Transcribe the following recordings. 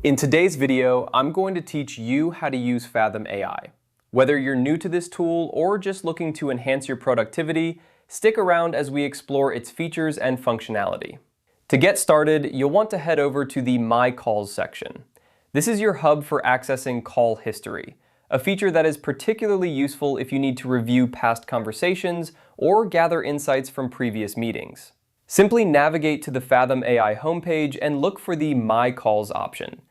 In today's video, I'm going to teach you how to use Fathom AI. Whether you're new to this tool or just looking to enhance your productivity, stick around as we explore its features and functionality. To get started, you'll want to head over to the My Calls section. This is your hub for accessing call history, a feature that is particularly useful if you need to review past conversations or gather insights from previous meetings. Simply navigate to the Fathom AI homepage and look for the My Calls option.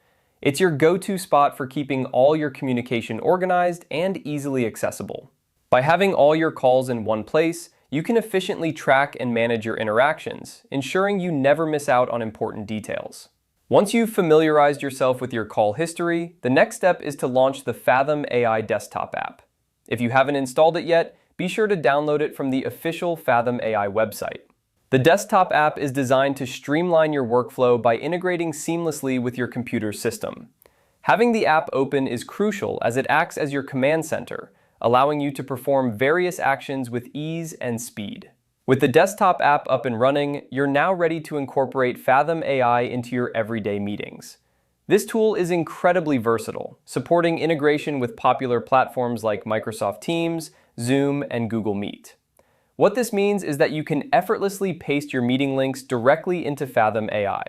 It's your go-to spot for keeping all your communication organized and easily accessible. By having all your calls in one place, you can efficiently track and manage your interactions, ensuring you never miss out on important details. Once you've familiarized yourself with your call history, the next step is to launch the Fathom AI desktop app. If you haven't installed it yet, be sure to download it from the official Fathom AI website. The desktop app is designed to streamline your workflow by integrating seamlessly with your computer's system. Having the app open is crucial as it acts as your command center, allowing you to perform various actions with ease and speed. With the desktop app up and running, you're now ready to incorporate Fathom AI into your everyday meetings. This tool is incredibly versatile, supporting integration with popular platforms like Microsoft Teams, Zoom, and Google Meet. What this means is that you can effortlessly paste your meeting links directly into Fathom AI.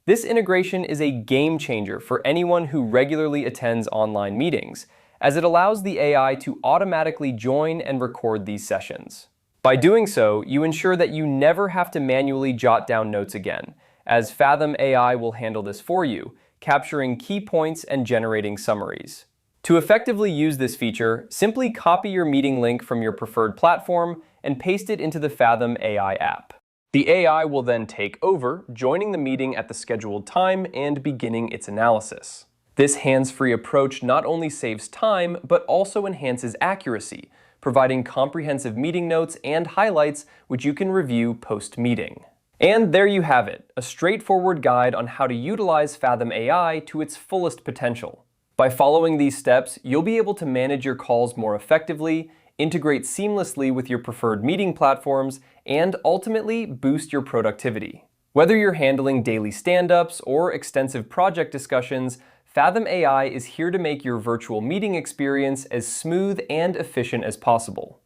This integration is a game changer for anyone who regularly attends online meetings, as it allows the AI to automatically join and record these sessions. By doing so, you ensure that you never have to manually jot down notes again, as Fathom AI will handle this for you, capturing key points and generating summaries. To effectively use this feature, simply copy your meeting link from your preferred platform and paste it into the Fathom AI app. The AI will then take over, joining the meeting at the scheduled time and beginning its analysis. This hands-free approach not only saves time, but also enhances accuracy, providing comprehensive meeting notes and highlights which you can review post-meeting. And there you have it, a straightforward guide on how to utilize Fathom AI to its fullest potential. By following these steps, you'll be able to manage your calls more effectively, integrate seamlessly with your preferred meeting platforms, and ultimately boost your productivity. Whether you're handling daily stand-ups or extensive project discussions, Fathom AI is here to make your virtual meeting experience as smooth and efficient as possible.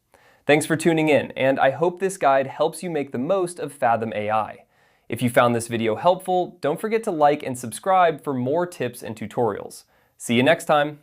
Thanks for tuning in, and I hope this guide helps you make the most of Fathom AI. If you found this video helpful, don't forget to like and subscribe for more tips and tutorials. See you next time!